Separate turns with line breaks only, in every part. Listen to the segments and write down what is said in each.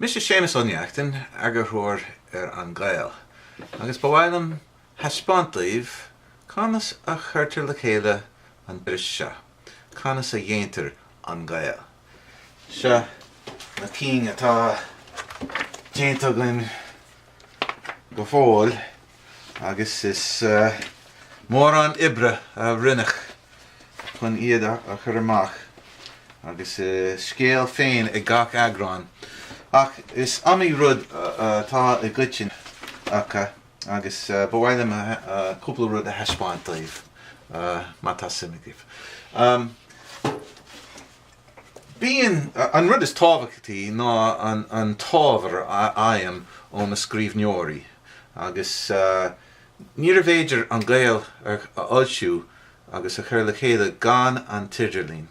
Mis is sémas onneachtain agur thuair An Gael. Agus ba bhfuil heispántaíomh Conas a chuirtear le chéile an bris seo. Conas a dhéantar An Gael. Seo na cín atá déantar go fóil agus is mór an ibre a rinnech chun iad a chur amach. Agus scéal féin I gach agrán. Ach is amí rud tá I gcuitin acha agus ba bhfuil cúpla rud a heispántaíomh má tá simigh. Bíon an rud is tábhachtaí ná an tábhar aim ó na scríbhneoirí agus níor a bhéidir An Gael ar foilsiú agus a chur le chéile gan an tidirlín.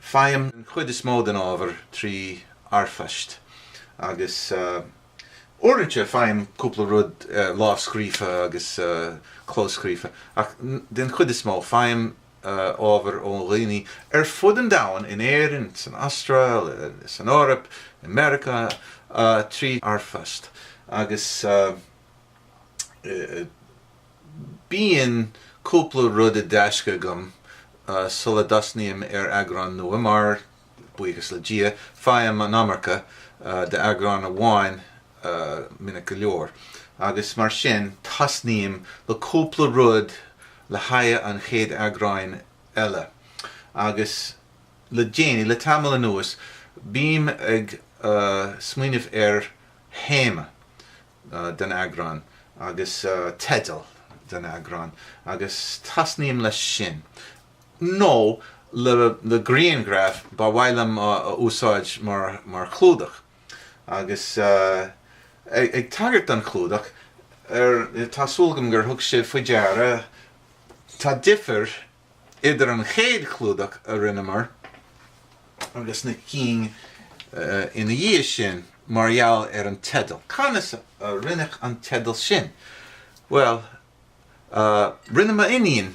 Faim chuid is mó den ábhar trí arfast agus orintse faim cúpla rud lámhscríofa agus clóscríofa ach den chuid is mó faim ábhar ó dhaoine ar fud an domhan in Éireann, san Astráil, san Eorp, America trí arfast agus bíonn cúpla rud I deisce gom sulla dasníam ar agrán nua mar buíochas le dia faim an Amarca de agrán a bháin minic go leor agus mar sin tasníam le cúpla rud le haigh an chéad agráin eile agus le déanaí le tamil anuas bím ag smaoinemh ar héime den agrán agus tedal den agrán agus tasníam leis sin. No le griangraf ba bhfuil úsáid mar chlúdach agus ag tagart an chlúdach tá súlgam gur thug sé faoi deara tá differ idir an chéad chlúdach a rinne agus na cín ina dhiaidh sin margheall ar an tedal. Conas a rinnech an tedal sin. Well, rinne ma iníon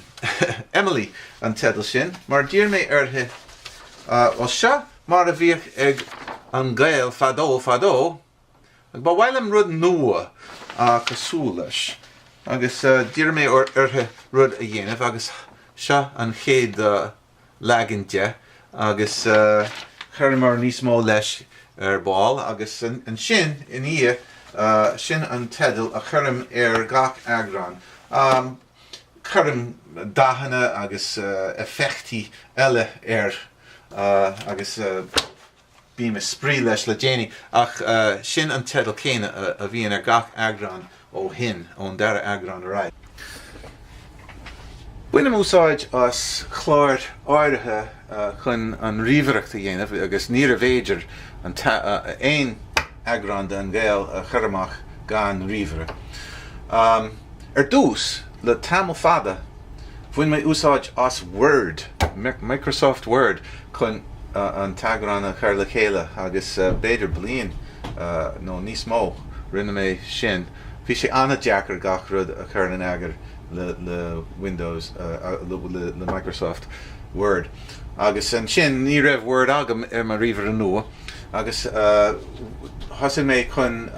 Emily an tedal sin, mar dír mé orthe ó seo mar a bhíoh ag An Gael fadó ag ba bhfuil rud nua cosú leis agus dír mé orthe rud a dhéanamh agus seo an chéad leaginte agus chuir mar níos mó leis ar báil agus an sin in sin an tedal a chuirm ar gach agrán. Chuirm dahanna agus effectí eile ar agus bím a sprí leis le déanaí ach sin an tedal céine a bhíonn ar gach agrán ó hin ón dara agrán a raibh. Buinem úsáid as chláir áirithe chun an ríomhaireachta dhéanamh agus níor a bhéidir aon agrán den Gael a chur amach gan ríomhaire. Ar dús le tamil fada bhain mé úsáid as Word, Microsoft Word chun an tagrán a chur le chéile agus béidir bliain nó níos mó rinne mé sin. Bhí sé anna deacair gach rud a chur an agar le Windows le Microsoft Word. Agus an sin ní raibh Word agam ar mar ríomhaire an nua agus thosaigh mé chun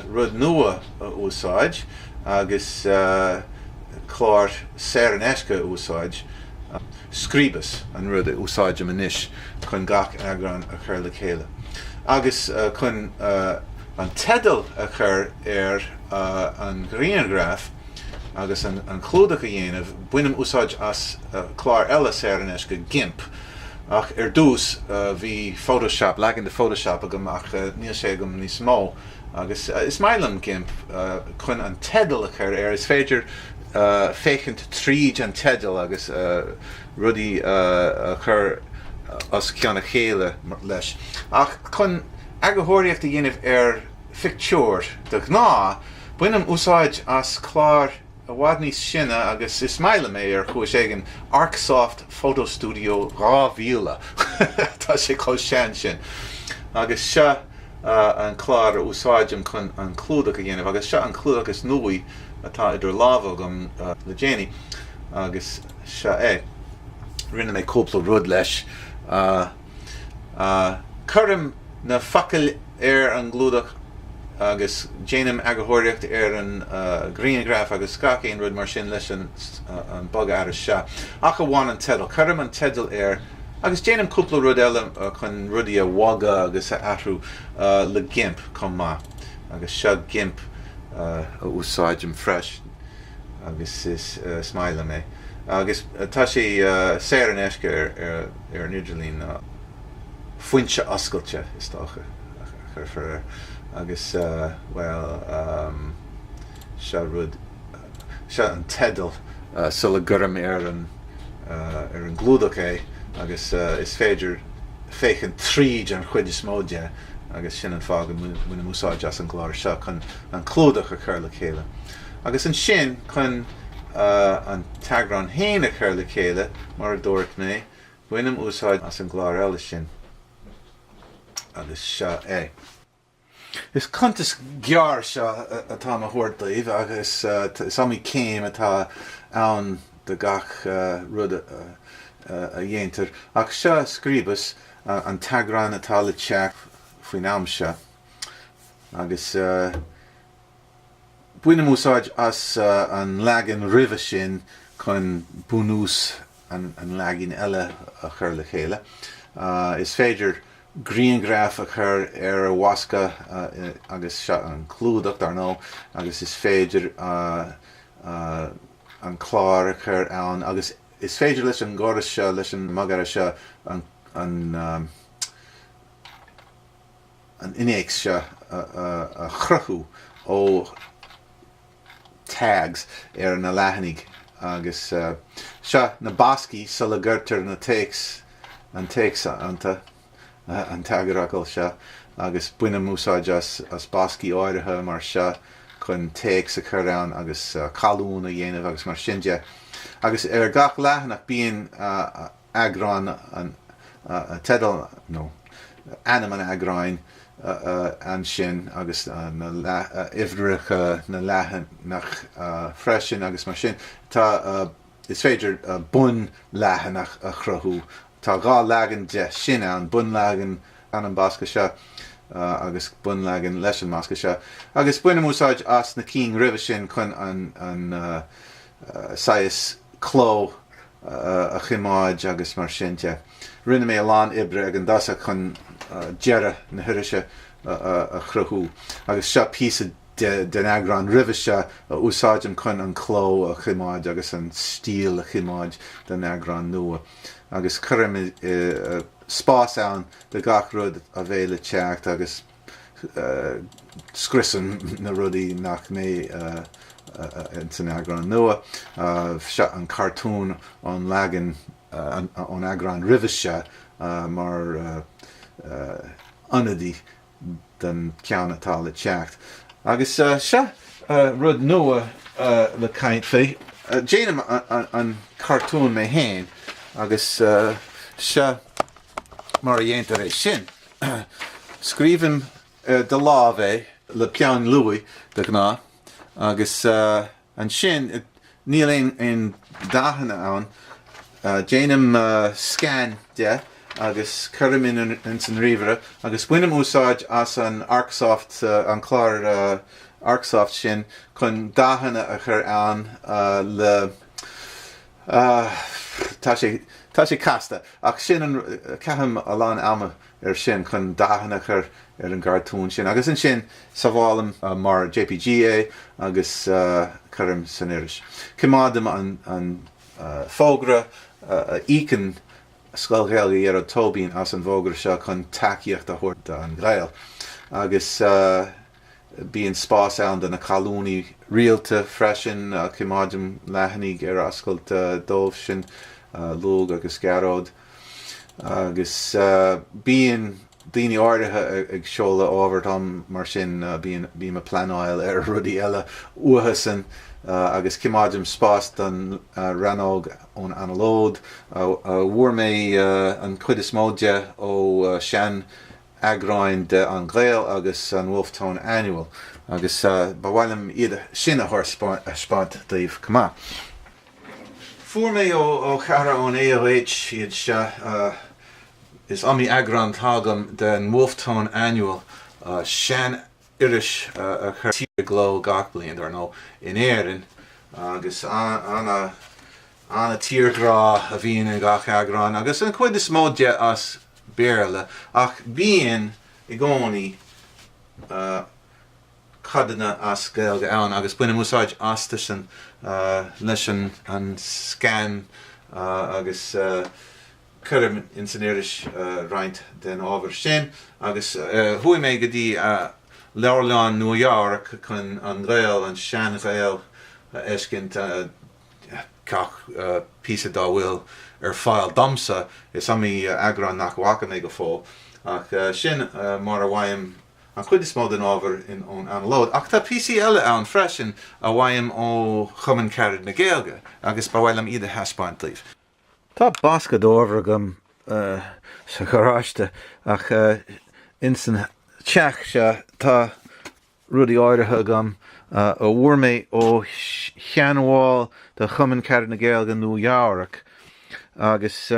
rud nua úsáid agus chlár séir an eisce úsáid scríbas an rud a úsáid am inis chun gach agrán a chur le chéile. Agus chun an tedal a chur ar an griangraf agus an chlúdach a dhéanamh buinem úsáid as chlár eile séir an eisce GIMP ach ar dús bhí Photoshop leagan de Photoshop agam ach níl sé agam níos mó agus is mailam GIMP chun an tedal a chur ar is féidir féchant tríd an tedal agus rudí a chur as ceanna chéile leis. Ach chun agathiríocht a dhéanamh ar fictúr de gná buinem úsáid as chlár a bhhad níos sinne agus is mailam é ar chuaigh éigean Arcsoft Photo Studio rámhíle tá sé chomh sean sin. Agus seo an chlár a úsáidem chun an clúdach a dhéanamh agus seo an clúdach is nuaí atá idir lábh agam le déanaí agus seo é rinne mé cúpla rud leis. Chuirm na facail an glúdach agus déanam agahóireacht an griangraf agus scacéin rud mar sin leis an bog aras seo. Ach a bháin an tedal, chuirm an tedal agus déanam cúpla rud eile chun rudaí a bhaga agus a athrú le gimp chun má. Agus seo gimp a úsáidm freis agus is smaile mé. Agus tá sé séir an eisce ar an idirlín foinse oscailte is tócha chur for agus se rud se an tedal sulla gurm ar an glúdach é agus is féidir féchan tríd an chuid is móide agus sin an fág muna músáid as an gláir seo chun an clúdach a chur le chéile. Agus an sin chun an teagran héin a chur le chéile mar a dúirt mé buinm úsáid as an gláir eile sin agus seo é. Is contas gear seo atá a thuirdaíh agus samí céim atá ann de gach rud a dhéantar ach seo scríbas an teagran atá le teach faoin amse agus buine úsáid as an leagin ribh sin chun bunús an leagin eile a chur le chéile. Is féidir griangraf a chur ar a wasca agus se an clúdach ar nó agus is féidir an chlár a chur ann agus is féidir leis an gáras se leis an magara se an inéic se a chruthú ó tags ar na leithinig agus se na bascí sulla gurtar na takes an anta an tagaracail se agus buine úsáid as bascí áirithe mar se chun takes a chur ann agus calún a dhéanamh agus mar sinne. Agus ar gach leithanach bíon agrán an tedal nó anam an agráin an sin agus ifdrich na leithanach freisin agus mar sin. Tá is féidir bun leithanach a chruthú. Tá gá legan de sin an bun legan an basca se agus bun legan leis an masca se. Agus buine úsáid as na cín ribh sin chun an sais cló a chimáid agus mar sinnte. Rinne mé lán ibre ag an dasa chun dearra na thuirise a chruthú. Agus se písa den agrán ribh se a úsáidm chun an cló a chimáid agus an stíl a chimáid den agrán nua. Agus chuirm spás ann de gach rud a bhéile teacht agus scrisan na rudaí nach mé in san agrán nua se an cartún an legan an agrán ribh se mar anadí den ceann atá le teacht. Agus se rud nua le caint fé. Déanam an cartún mé héin agus se mar a dhéantar é sin. Scríbim de lámh é le peann luaí de gná agus an sin níl éon daithanna ann déanam scan de agus chuirm in san ríomhre agus buinm úsáid as an Arcsoft an chlár Arcsoft sin chun daithanna a chur ann le tá sé casta ach sin an ceithim a lán ama ar sin chun daithanna chur ar an cartún sin agus an sin sa bhálam mar JPGA agus chuirm san iris. Cimádam an fógra ícin scoilghealaí ar a tóbín as an bhógra seo chun takeíocht a thuirta an Gael. Agus bíon spás ann na calúní rialta freisin cimádam leithanig ar ascailt dómh sin lúg agus garód. Agus bíon daoine áirithe ag seoladh ábhart mar sin bíon a planáil ar rudaí eile uathasan agus cimádam spás don ranóg ón analód bhuair mé an chuid is móide ó sean agráin de An Gael agus an Wolftown Annual agus ba bhhailm iad sin a thuirspáint daobh cumá. Fuair mé ó cheara ón AOH iad se is ami agrand hagam den Wolftone annual shan irish a chur glow gach blian or no in Éireann agus anna tírdrá a bhíon in gach agrán agus an chuid is móide as béarla ach bíon I gcónaí cadana as Gaeilge ann agus buine musáid astasan leis an scan agus chuir in san Irish roint den ábhar sin agus thuaigh mé go dtí leabharláin nuahearach chun an Gael an sean Gael éiscint cach píosa dá bhfuil fáil damsa is amí agrán nach bhacha mé go fóg ach sin mar a bhaim an chuid is mód an ábhar in ón an lód ach tá píosaí eile ann freisin a bhaim ó chumann ceithre na Gaeilge agus ba bhfuil am iad a heispáint líomh. Tá bascad ábhar agam sa choráiste ach in san teach se tá rudí áirithe agam ó bhuair mé ó cheanháil de chumann ceithre na Gaeilge nuahearach agus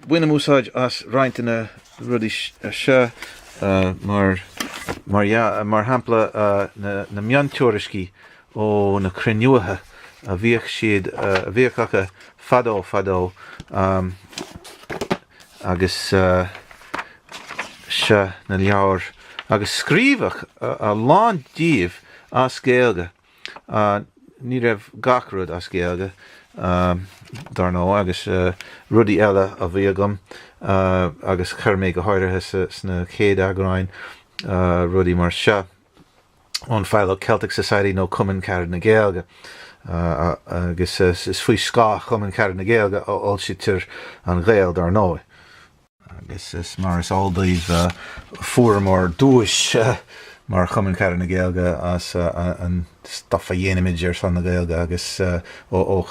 buine úsáid as rointeanna rudí se mar hampla na meanteoiriscí ó na cruinniúthe a bhíoh siad a bhíoh acha fadó agus se na leabhar agus scríbhach a lán díobh as Gaeilge ní raibh gach rud as Gaeilge dar nó agus rudí eile a bhí agam agus chuir mé go háirithe sna chéad agráin rudí mar se ón fáil ó Celtic Society nó Cumann Ceithre na Gaeilge agus is faoi scá Cumann Ceithre na Gaeilge ó si tir an Gael dar nó agus is mar is aldaíh fuair mar dúis mar Cumann Ceithre na Gaeilge as an stuff a dhéanaimiid ar san na Gaeilge agus ó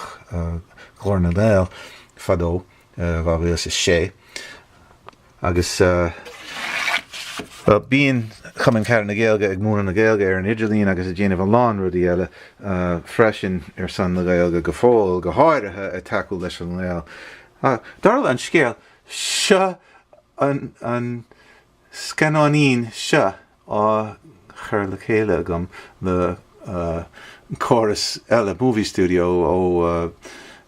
chlór na Gael fadó bhil is sé agus bíon Cumann Ceithre na Gaeilge ag mór na Gaeilge ar an idirlín agus a déanamh an lán rudí eile freisin ar san na Gaeilge go fóil go háirithe a takeú leis an Gael. Darla an scéal se an scanánín se á chur le chéile agam le chorus eile movie studio ó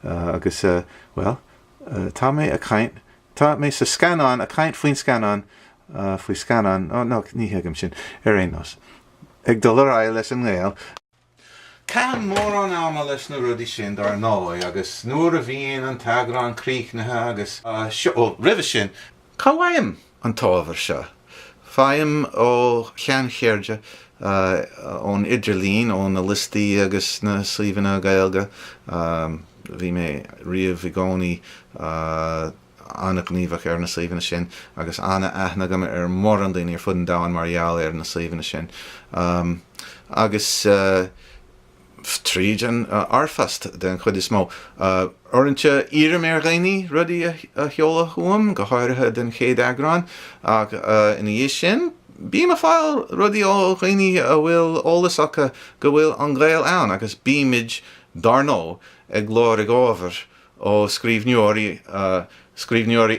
agus well tá mé a caint tá mé sa scanán a caint faoin scanán faoi scanán nó ní heagam sin ar aonás ag dul ar ail leis an Gael Ceam mór an ama leis na rudí sin dar nó agus nuair a bhíon an teagrán críochnathe agus ribh sin cá bhaim an tábhar se Fáim ó cheann-chéirde ón idirlín ón na listaí agus na slíomhanna Gaeilge bhí mé riamh i gcónaí anna gníomhach ar na slíomhanna sin agus anna aithnagam ar mór an daoine ar fud an domhan mar gheall ar na slíomhanna sin agus tríd an arfast den chud is mó orintse írim ar ghaoine rudí a cheola chuam go háirithe den chéad agrán ach ina dhé sin bím a fáil rudí ó ghaoine a bhfuil ólas acha go bhfuil an Gael ann agus bíimiid dar nó ag glór ag ábhar ó scríbhneoirí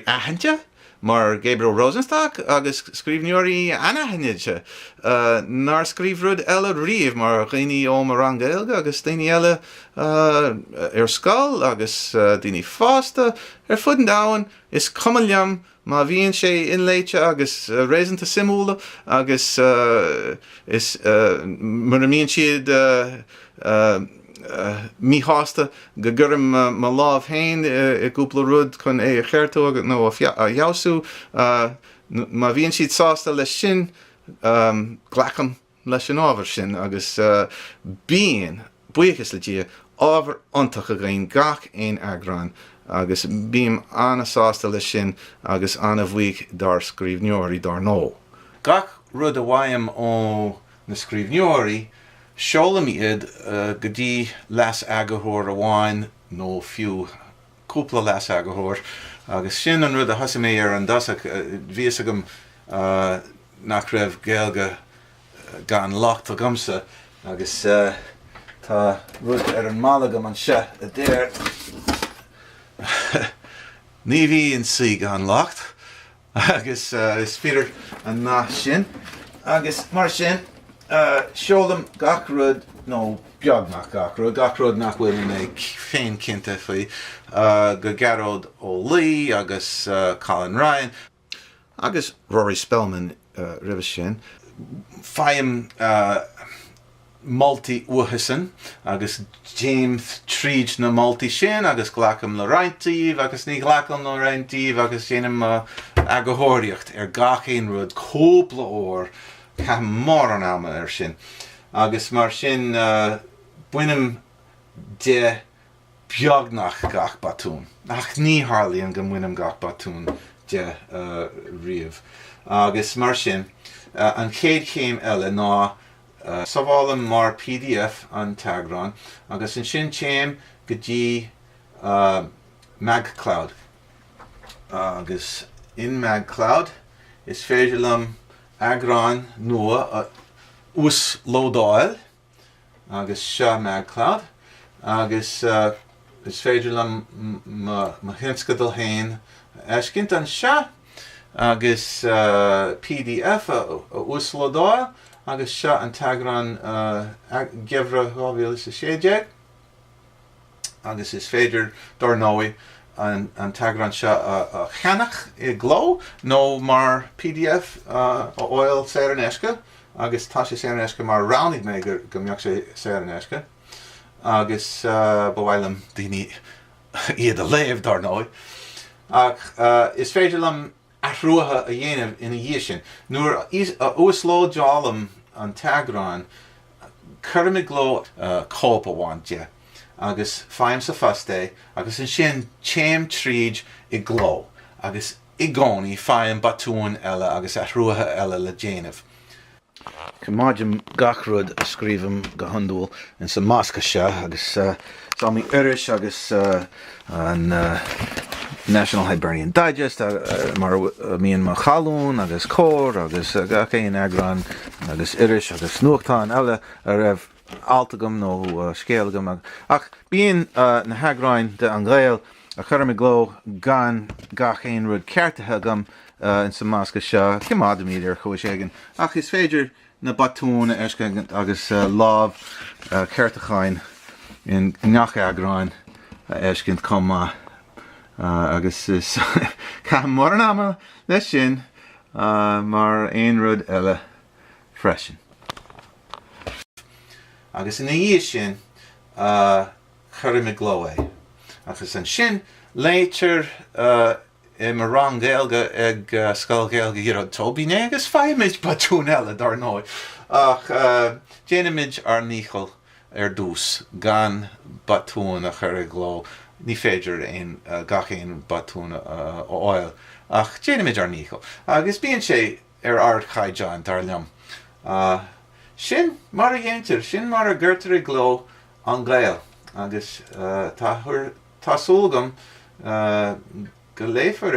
aitheinte mar Gabriel Rosenstock agus scríbhneoirí anaithinse nar scríbhrúd eile riamh mar ghaoine ó mar an Gaeilge agus daoine eile ar scoil agus daoine fásta ar fud an domhan is cuma liam má bhíonn sé inléite agus réasanta simúla agus is mar a mbíonn siad mí hásta go gcuireann má lámh féin i gúpla rud chun é a cheirteóg nó a gheabhsú má bhíonn siad sásta leis sin ghlachan leis an ábhar sin agus bíonn buíochas le dtí ábhar iontacha gaon gach éon agrán agus bím anna sásta leis sin agus anna bhuaigh dar scríbhneoirí dar nó. Gach rud a bhaim ó na scríbhneoirí seola iad go dtí leas agathóir a bháin nó fiú cúpla leas agathóir agus sin an rud a thosa mé ar an dasach bhíos agam nach raibh Gaeilge gan locht a gamsa agus tá rud ar an málagam an se a déir ní bhíonn sí gan locht agus is fiidir an ná sin agus mar sin seolam gach rud nó beagnach gach rud nach bhfuil mé féin cinnte faoi go garód ó Lí agus Colin Ryan agus Rory Spellman ribh sin faim multi uhasan agus James tríd na multi sin agus glacham le reintíh agus ní glacham le reintíh agus déanam agahóireacht gach éon rud cópla óir cha mór an ama sin agus mar sin buinem de beagnach gach batún ach ní harlíonn go muinem gach batún de riamh agus mar sin an chéad chéim eile ná Saválam mar PDF an tagrán agus an sin téim go dtí MagCloud agus in MagCloud is féidir lem agrán nua ús lódáil agus seo MagCloud agus is féidir lem ma hinscadal hain eiscint an seo agus PDF ús lódáil agus seo an tagrán gibhre gábhíal is a séideag agus is féidir dár nóí an tagrán seo a cheannach I gló nó mar PDF óil séar an eisce agus tá sé séar an eisce mar ránig mé go mbeadh sé séar an eisce agus bhfuilm daoine iad a léamh dár nóí ach is féidir lem athruatha a dhéanamh ina dhí sin nuair ús lódálam an tagrán chuirmid gló cópa bhainte agus faim sa fasté agus an sin téim tríd I gló agus I gcónaí faim batún eile agus athruatha eile le déanamh. Máidim gach rud a scríbham go handúil in sa másca seo agus sámí iris agus an National Hibernian Digest mar míon mar chalún agus cór agus gach éon agrán agus iris agus nuachtáin eile a raibh altagam nó scéalagam ach bíon na hagráin de An Gael a chuirmid gló gan gach éon rud ceartathe gam in sa másca seo cimádam idir chuis éigen ach is féidir na batún eisce agus láb ceartacháin in ngach agráin eiscint comá agus is cha mór an ama leis sin mar aon rud eile freisin. Agus ina dhí sin chuirmid gló é agus an sin léitear I mar rang Gaeilge ag scoil Gaeilge hiad tóbíné agus feimid batún eile dar nóid ach déanamid ar níchol dús gan batún a chur gló ní féidir gach éon batún óil ach déanamid ar níchol agus bíonn sé ard chaideáin dar leom sin mar a dhéantar sin mar a ggurtar gló An Gael agus tásúlgam go léifar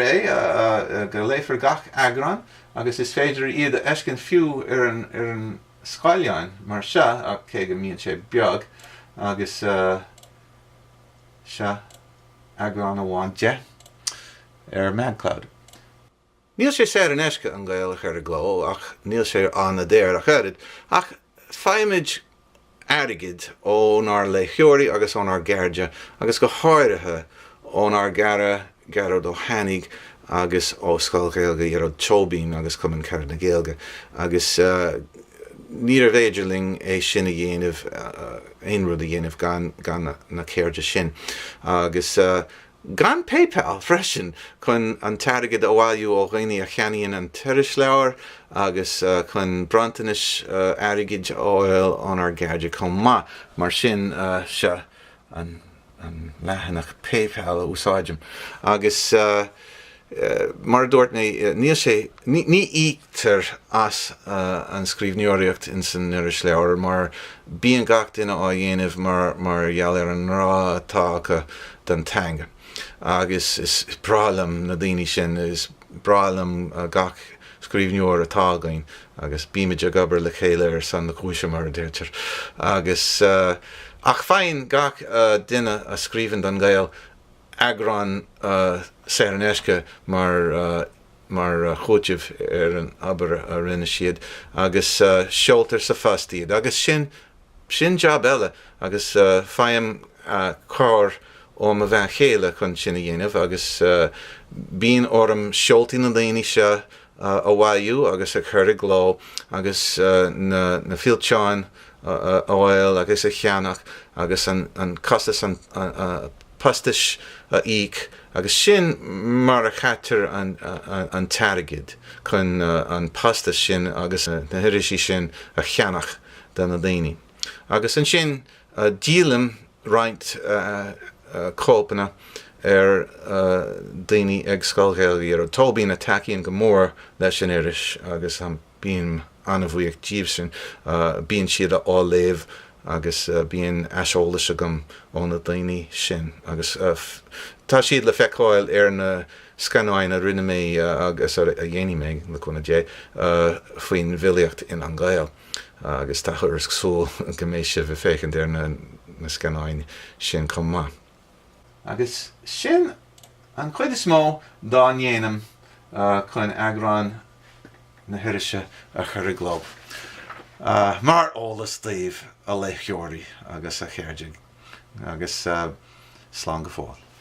gach agrán agus is féidir iad a eiscin fiú ar an scoileáin mar seo ach cé go mbíonn sé beag agus seo agrán a bhainte ar MagCloud. Níl sé séar an eisce An Gael a chuir a gló ach níl sé an a déir a chuirid ach feimid airigid ónar le cheoirí agus ónar Gaeilge agus go háirithe ónar garad ó hanig agus ó scoil Gaeilge ar tóbín agus cumann ceart na Gaeilge agus níor féidirling é sin a dhéanamh aon rud a dhéanamh gan na céirde sin agus gan PayPal freisin chun an tairgid ó bhhailú ó ghaoine a cheanaíonn an irisleabhar agus chun brantanis airigid óil ónar Gaeilge comá mar sin se an lehanach PayPal úsáidem agus mar dúirt níl sé ní ítar as an scríbhneoireacht in san irisleabhar mar bíonn gach duine á dhéanamh mar gheall ar an rá atá acu den teanga agus is bralam na daoine sin is bralam gach scríbhneoir atá againn agus bíimiid a gobar le chéile ar san na cúise mar a dtéirtear agus ach féin gach duine a scríbhann An Gael agrán séar an eisce mar mar chóidimh an aber a rinne siad agus seoltar sa fastiad agus sin job eile agus faim cár ó a bheith chéile chun sinna dhéanamh agus bíon orm seoltaí na daoine se a bhhaú agus a chur a gló agus na fiilteáin áil agus a cheannach agus an costas an pastas íc agus sin mar a chatar an targid chun an pastas sin agus na hirisí sin a cheannach den na daoine. Agus an sin dílim roint cópanna daoine ag scoilgéilí ar tóbín a takeíonn go mór leis an iris agus an bíon anna bhuaíoch díobh sin bíon siad a áléamh agus bíon easolalas agam ó na daoine sin agus tá siad le feicáil ar na scanáin a rinne mé agus a dhéanaí mé le chuna dé faoin bhilíocht in An Gael agus tá chuir súil go mééis sibh fécinn ar na scanáin sin chum má. Agus sin an chuid is mó dá dhéanam chun agrán na hirise a chur a glób. Mar ólas daobh a leithheoirí agus a chéirdeig agus slán go fáil.